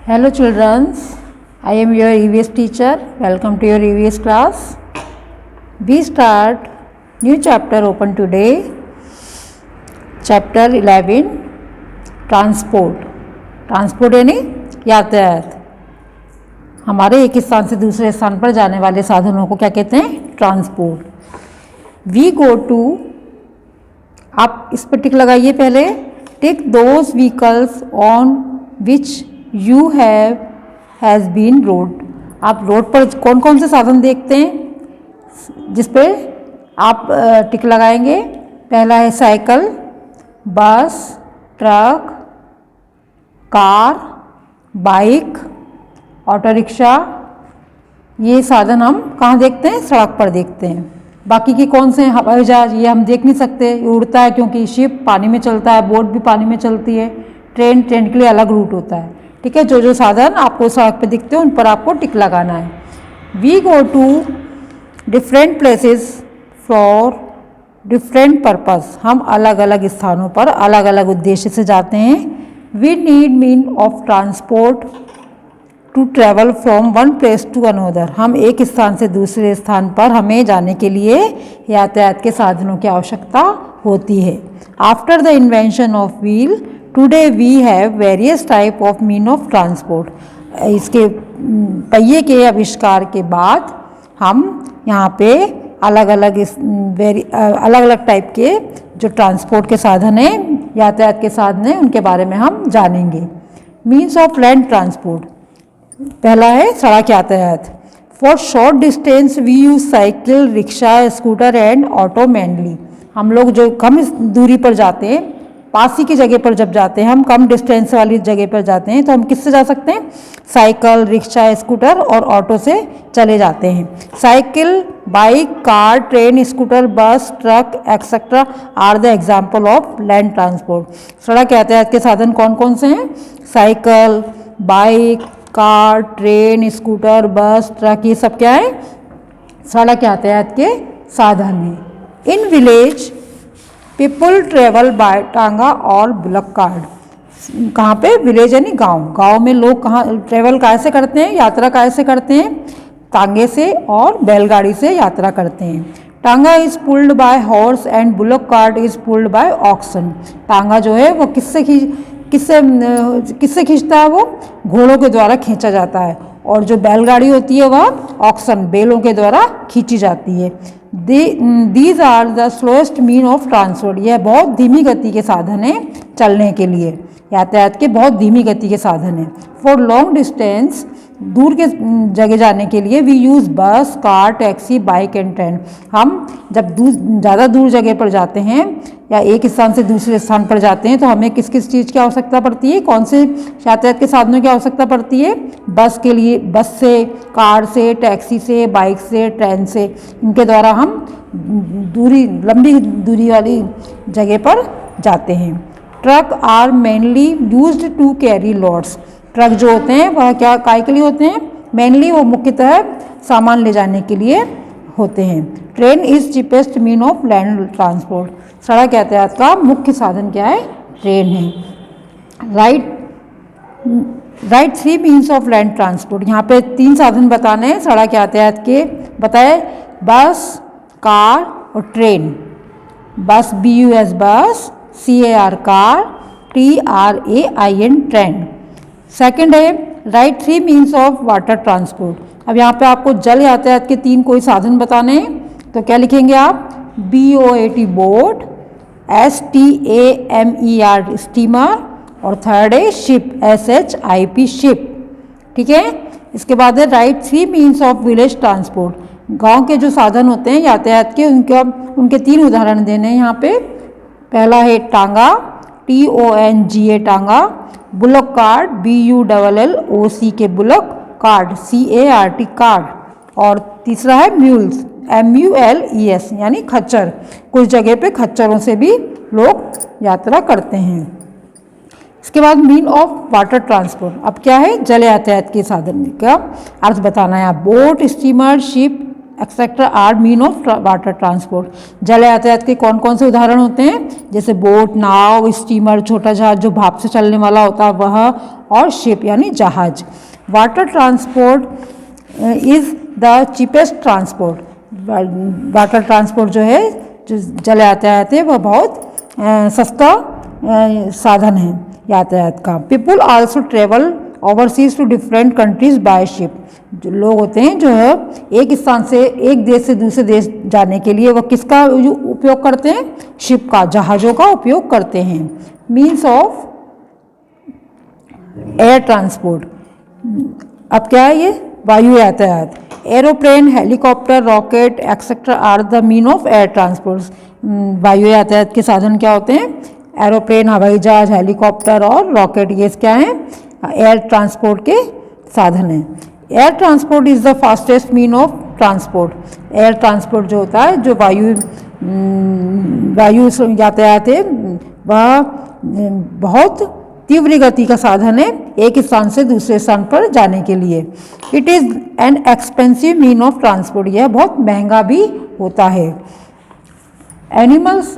Hello children, I am your EVS teacher. Welcome to your EVS class. We start new chapter open today. Chapter 11 Transport. Transport यानी यातायात. हमारे एक स्थान से दूसरे स्थान पर जाने वाले साधनों को क्या कहते हैं? ट्रांसपोर्ट. वी गो टू, आप इस पर टिक लगाइए पहले. Tick those vehicles on which you has been rode. आप रोड पर कौन कौन से साधन देखते हैं जिस पे आप टिक लगाएंगे? पहला है साइकिल, बस, truck, car, bike, auto rickshaw. ये साधन हम कहाँ देखते हैं? सड़क पर देखते हैं. बाकी के कौन से? हवाई जहाज, ये हम देख नहीं सकते, ये उड़ता है क्योंकि शिप पानी में चलता है, बोट भी पानी में चलती है. ट्रेन के लिए अलग रूट होता है. ठीक है, जो जो साधन आपको सड़क पे दिखते हैं उन पर आपको टिक लगाना है. We go to different places for different purpose. हम अलग अलग स्थानों पर अलग अलग उद्देश्य से जाते हैं. We need mean of transport to travel from one place to another. हम एक स्थान से दूसरे स्थान पर हमें जाने के लिए यातायात के साधनों की आवश्यकता होती है. After the invention of wheel today we have various type of mean of transport. इसके पहिए के आविष्कार के बाद हम यहाँ पे अलग अलग टाइप के जो ट्रांसपोर्ट के साधन हैं, यातायात के साधन हैं, उनके बारे में हम जानेंगे. Means of land transport. पहला है सड़क यातायात. For short distance we use cycle, rickshaw, scooter and auto mainly. हम लोग जो कम दूरी पर जाते हैं, पास ही की जगह पर जब जाते हैं, हम कम डिस्टेंस वाली जगह पर जाते हैं, तो हम किससे जा सकते हैं? साइकिल, रिक्शा, स्कूटर और ऑटो से चले जाते हैं. Cycle, bike, car, train, scooter, bus, truck etcetera are the example of land transport. सड़क यातायात के साधन कौन कौन से हैं? Cycle, bike, car, train, scooter, bus, truck, ये सब क्या है? सड़क यातायात के साधन हैं. In village people travel by tonga और बुलक कार्ड. कहाँ पे? विलेज यानी गांव. गांव में लोग कहाँ ट्रेवल कैसे करते हैं, यात्रा कैसे करते हैं? टांगे से और बैलगाड़ी से यात्रा करते हैं. Tonga is pulled by horse and bullock cart is pulled by oxen. Tonga जो है वो किससे खींचता है? वो घोड़ों के द्वारा खींचा जाता है. और जो बैलगाड़ी होती है वह ऑक्सन, बैलों के द्वारा खींची जाती है. These are the slowest mean of transport. यह बहुत धीमी गति के साधन है चलने के लिए. यातायात के बहुत धीमी गति के साधन है. फॉर लॉन्ग डिस्टेंस, दूर के जगह जाने के लिए वी यूज़ बस, car, taxi, bike and train. हम जब ज़्यादा दूर जगह पर जाते हैं या एक स्थान से दूसरे स्थान पर जाते हैं तो हमें किस किस चीज़ की आवश्यकता पड़ती है? कौन से यातायात के साधनों की आवश्यकता पड़ती है? बस के लिए बस से, कार से, टैक्सी से, बाइक से, ट्रेन से. इनके द्वारा हम लंबी दूरी वाली जगह पर जाते हैं. Truck are mainly used to carry loads. Truck जो होते हैं वह क्या काय के लिए होते हैं? मेनली वो मुख्यतः सामान ले जाने के लिए होते हैं. Train is cheapest mean of land transport. सड़क यातायात का मुख्य साधन क्या है? ट्रेन है. Right 3 means of land transport. यहाँ पे 3 साधन बताने हैं सड़क यातायात के. बताए बस, कार और ट्रेन. बस BUS bus, CAR car, TRAIN train. Second है right 3 means of water transport. अब यहाँ पे आपको जल यातायात के 3 कोई साधन बताने हैं, तो क्या लिखेंगे आप? BOAT बोट, STAMER स्टीमर और थर्ड है शिप, SHIP शिप. ठीक है. इसके बाद है right 3 means of village transport. गांव के जो साधन होते हैं यातायात के, उनके 3 उदाहरण देने हैं यहाँ पे. पहला है टांगा, TONGA टांगा. बुलक कार्ड, BULLOC के बुलक कार्ड, CART कार्ड. और तीसरा है म्यूल्स, MULES यानी खच्चर. कुछ जगह पे खच्चरों से भी लोग यात्रा करते हैं. इसके बाद मीन ऑफ वाटर ट्रांसपोर्ट. अब क्या है? जल यातायात के साधन का अर्थ बताना है. Boat, steamer, ship, etcetera are mean of water transport. जल यातायात के कौन कौन से उदाहरण होते हैं? जैसे बोट, नाव, स्टीमर, छोटा जहाज जो भाप से चलने वाला होता है वह, और शिप यानी जहाज। Water transport is the cheapest transport. Water transport जो है, जो जल यातायात है, वह बहुत सस्ता साधन है यातायात का। People also travel overseas to different countries by ship. जो लोग होते हैं जो है एक स्थान से, एक देश से दूसरे देश जाने के लिए वह किसका उपयोग करते हैं? शिप का, जहाज़ों का उपयोग करते हैं। Means of air transport. अब क्या है ये? वायु यातायात। Aeroplane, helicopter, rocket etcetera are the mean of air transport. वायु यातायात के साधन क्या होते हैं? एरोप्लेन, हवाई जहाज, हेलीकॉप्टर और रॉकेट, ये क्या हैं? एयर ट्रांसपोर्ट के साधन हैं। Air transport is the fastest mean of transport. Air transport जो होता है, जो वायु यातायात है, वह बहुत तीव्र गति का साधन है एक स्थान से दूसरे स्थान पर जाने के लिए। It is an expensive mean of transport. यह बहुत महंगा भी होता है। Animals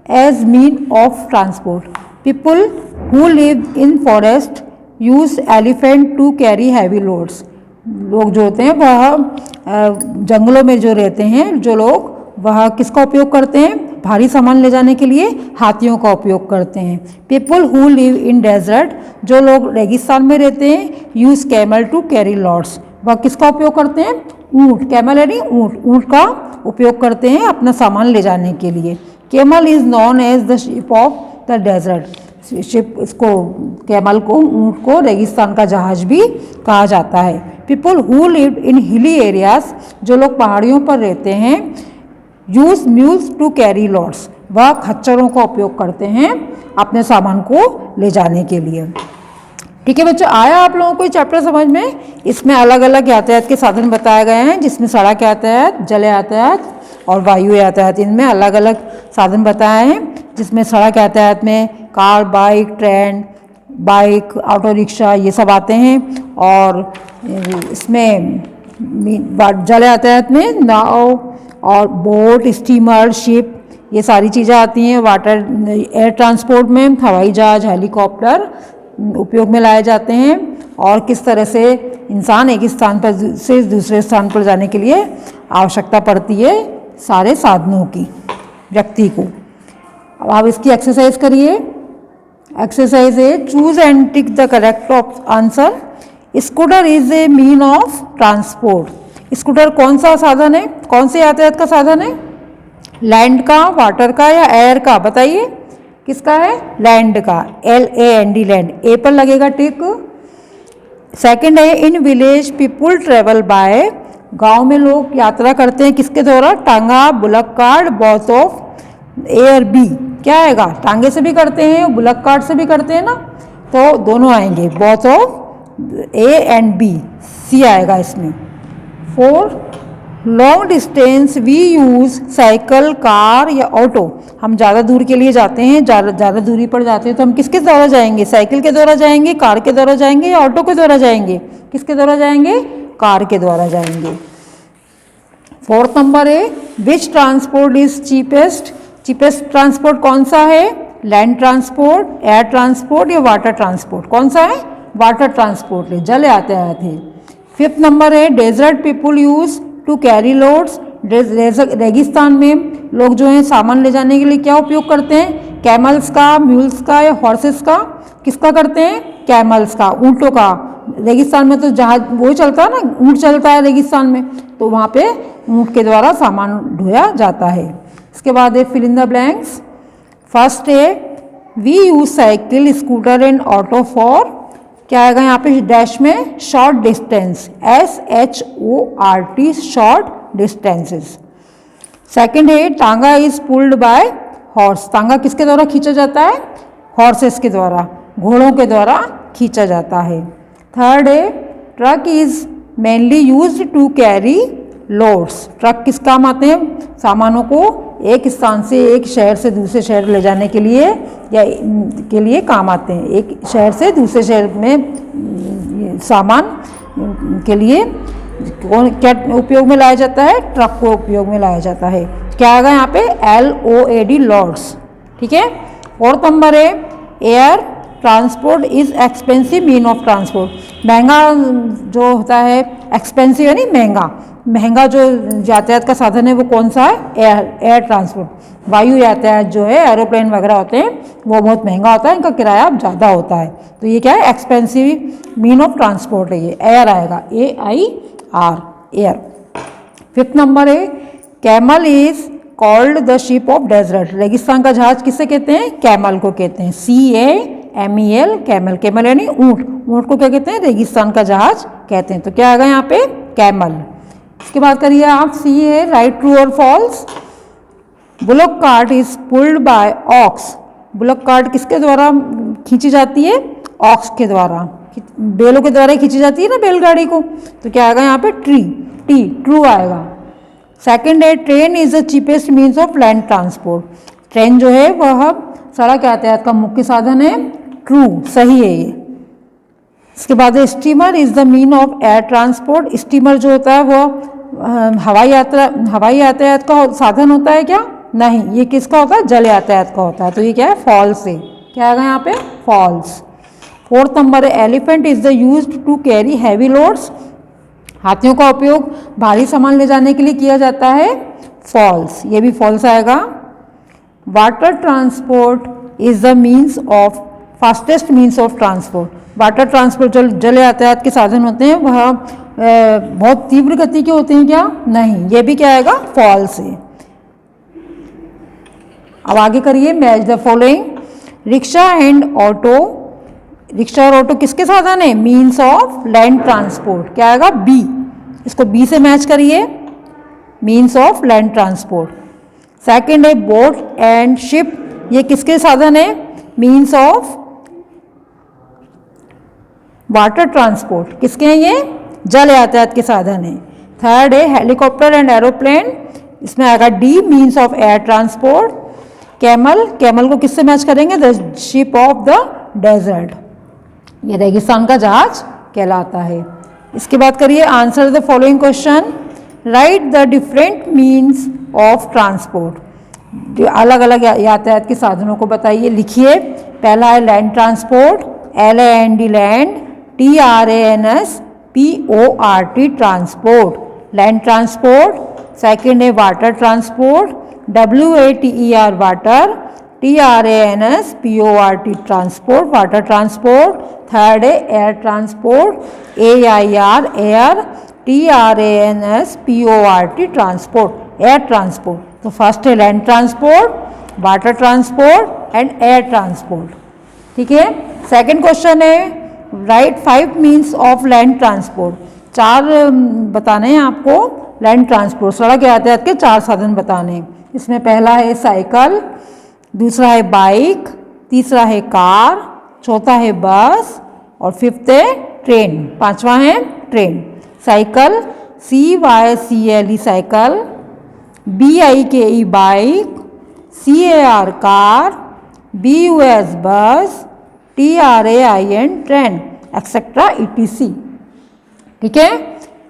as mean of transport. People who live in forest use elephant to carry heavy loads. लोग जो होते हैं वह जंगलों में जो रहते हैं जो लोग, वह किसका उपयोग करते हैं? भारी सामान ले जाने के लिए हाथियों का उपयोग करते हैं। People who live in desert, जो लोग रेगिस्तान में रहते हैं, use camel to carry loads. वह किसका उपयोग करते हैं? ऊँट, कैमल यानी ऊँट, ऊँट का उपयोग करते हैं अपना सामान ले जाने के लिए। Camel is known as the ship of the desert. Ship, इसको कैमल को, ऊँट को रेगिस्तान का जहाज भी कहा जाता है। People who live in hilly areas, जो लोग पहाड़ियों पर रहते हैं, use mules to carry loads. वह खच्चरों का उपयोग करते हैं अपने सामान को ले जाने के लिए। ठीक है बच्चों, आया आप लोगों को ये चैप्टर समझ में? इसमें अलग अलग यातायात के साधन बताए गए हैं, जिसमें सड़क यातायात, जल यातायात और वायु यातायात। इनमें अलग अलग साधन बताए हैं, जिसमें सड़क यातायात में car, bike, train, bike, auto rickshaw, ये सब आते हैं। और इसमें जल यातायात में नाव और बोट, स्टीमर, शिप, ये सारी चीज़ें आती हैं। एयर ट्रांसपोर्ट में हवाई जहाज, हेलीकॉप्टर उपयोग में लाए जाते हैं। और किस तरह से इंसान एक स्थान पर से दूसरे स्थान पर जाने के लिए आवश्यकता पड़ती है सारे साधनों की व्यक्ति को। अब आप इसकी एक्सरसाइज करिए। एक्सरसाइज है, choose and tick the correct answer. Scooter is a mean of transport. Scooter कौन सा साधन है? कौन से यातायात का साधन है? लैंड का, वाटर का या एयर का? बताइए किसका है? लैंड का, LAND, लैंड। ए पर लगेगा टिक। सेकंड है, in village people travel by. गांव में लोग यात्रा करते हैं किसके द्वारा? टांगा, बुलक कार्ट, बोथ ऑफ ए और बी। क्या आएगा? टांगे से भी करते हैं, बुलक कार्ट से भी करते हैं ना, तो दोनों आएंगे, both of A and B, C आएगा इसमें। 4, long distance we use cycle, car या ऑटो। हम ज़्यादा दूर के लिए जाते हैं, ज़्यादा दूरी पर जाते हैं तो हम किसके द्वारा जाएंगे? साइकिल के द्वारा जाएंगे, कार के द्वारा जाएंगे या ऑटो के द्वारा जाएंगे? किसके द्वारा जाएंगे? कार के द्वारा जाएंगे। 4th नंबर है, विच transport is cheapest. Cheapest transport कौन सा है? लैंड ट्रांसपोर्ट, एयर ट्रांसपोर्ट या वाटर ट्रांसपोर्ट? कौन सा है? वाटर ट्रांसपोर्ट है, जल यातायात है। 5th नंबर है, desert people use to carry loads. रेगिस्तान में लोग जो हैं सामान ले जाने के लिए क्या उपयोग करते हैं? कैमल्स का, म्यूल्स का या हॉर्सेस का? किसका करते हैं? कैमल्स का, ऊँटों का। रेगिस्तान में तो जहाज वो चलता है ना, ऊँट चलता है रेगिस्तान में, तो वहाँ पे ऊँट के द्वारा सामान ढोया जाता है। इसके बाद है fill in the blanks. First है, we use cycle, scooter and auto for. क्या आएगा यहाँ पे डैश में? Short distance, SHORT, short distances. Second है, tonga is pulled by horse. टांगा किसके द्वारा खींचा जाता है? हॉर्सेस के द्वारा, घोड़ों के द्वारा खींचा जाता है। थर्ड है, truck is mainly used to carry loads. Truck किस काम आते हैं? सामानों को एक स्थान से, एक शहर से दूसरे शहर ले जाने के लिए या के लिए काम आते हैं। एक शहर से दूसरे शहर में सामान के लिए कौन क्या उपयोग में लाया जाता है? ट्रक को उपयोग में लाया जाता है। क्या आएगा यहाँ पे? LOAD loads. ठीक है। 4th नंबर है air transport is expensive mean of transport. महंगा जो होता है, एक्सपेंसिव यानी महंगा, महंगा जो यातायात का साधन है वो कौन सा है? Air transport. वायु यातायात जो है, एरोप्लेन वगैरह होते हैं, वो बहुत महंगा होता है, इनका किराया ज़्यादा होता है। तो ये क्या है? एक्सपेंसिव मीन ऑफ ट्रांसपोर्ट है, ये एयर आएगा, AIR, एयर। 5th नंबर है camel is called the ship of desert. रेगिस्तान का जहाज किसे कहते हैं? कैमल को कहते हैं, CAMEL, कैमल। कैमल यानी ऊँट, ऊँट को क्या कहते हैं? रेगिस्तान का जहाज कहते हैं। तो क्या आएगा यहाँ पे? कैमल। इसके बाद करिए आप, C है राइट ट्रू और false. Bullock cart is pulled by ox. Bullock cart किसके द्वारा खींची जाती है? ऑक्स के द्वारा, बैलों के द्वारा खींची जाती है ना बैलगाड़ी को। तो क्या आएगा यहाँ पे? टी, ट्रू आएगा। सेकंड है train is the cheapest means of land transport. Train जो है वह सड़क यातायात का मुख्य साधन है, ट्रू, सही है ये। इसके बाद steamer is the mean of air transport. Steamer जो होता है वो हवाई यातायात का साधन होता है क्या? नहीं, ये किसका होता है? जल यातायात का होता है। तो ये क्या है? फॉल्स है। क्या आएगा यहाँ पे? फॉल्स। 4th नंबर है elephant is the used to carry heavy loads. हाथियों का उपयोग भारी सामान ले जाने के लिए किया जाता है, फॉल्स, ये भी फॉल्स आएगा। Water transport is the means of fastest means of transport. Water transport जो जल यातायात के साधन होते हैं वह बहुत तीव्र गति के होते हैं क्या? नहीं, ये भी क्या आएगा? फॉल्स है। अब आगे करिए, match the following. Rickshaw and auto. Rickshaw और ऑटो किसके साधन है? Means of land transport. क्या आएगा? बी। इसको बी से मैच करिए, means of land transport. Second है बोट एंड शिप, ये किसके साधन है? Means of water transport. किसके हैं ये? जल यातायात के साधन है। थर्ड है हेलीकॉप्टर एंड एरोप्लेन, इसमें आएगा D, means of air transport. Camel, camel को किससे मैच करेंगे? The ship of the desert, ये रेगिस्तान का जहाज कहलाता है। इसके बाद करिए answer the following question. Write the different means of transport. अलग अलग यातायात के साधनों को बताइए, लिखिए। पहला है land transport, LAND land, TRANSPORT transport, land transport. Second है water transport, WATER water, TRANSPORT transport, water transport. Third है air transport, AIR air, TRANSPORT transport, air transport. तो फर्स्ट है land transport, water transport and air transport. ठीक है। Second question है right 5 means of land transport. 4 बताने हैं आपको land transport, सड़क यातायात के 4 साधन बताने हैं। इसमें पहला है साइकिल, दूसरा है बाइक, तीसरा है कार, चौथा है बस और 5th है ट्रेन, 5वां है train. Cycle, CYCLE cycle, BIKE bike, CAR car, BUS bus, TRAIN train, etcetera ETC। ठीक है।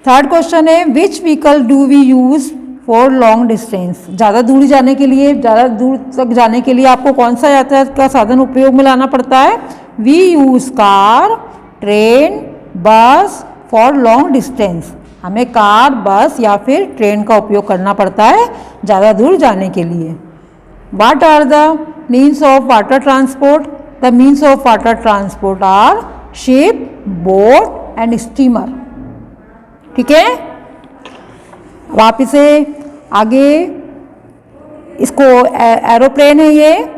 थर्ड क्वेश्चन है which vehicle do we use for long distance. ज़्यादा दूरी जाने के लिए, ज़्यादा दूर तक जाने के लिए आपको कौन सा यातायात का साधन उपयोग में लाना पड़ता है? वी यूज कार, ट्रेन, बस फॉर लॉन्ग डिस्टेंस। हमें कार, बस या फिर ट्रेन का उपयोग करना पड़ता है ज़्यादा दूर जाने के लिए। What are the means of water transport? The means of water transport are ship, boat and steamer. ठीक है। अब आप इसे आगे, इसको एरोप्लेन है ये,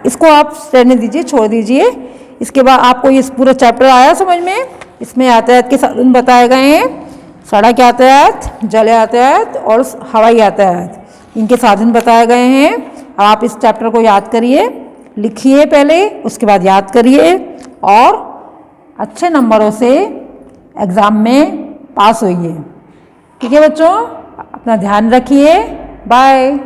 इसको आप रहने दीजिए, छोड़ दीजिए। इसके बाद आपको ये पूरा चैप्टर आया समझ में? इसमें यातायात के साधन बताए गए हैं, सड़क यातायात, जल यातायात और हवाई यातायात, इनके साधन बताए गए हैं। अब आप इस चैप्टर को याद करिए, लिखिए पहले, उसके बाद याद करिए और अच्छे नंबरों से एग्ज़ाम में पास होइए। ठीक है बच्चों, अपना ध्यान रखिए। बाय।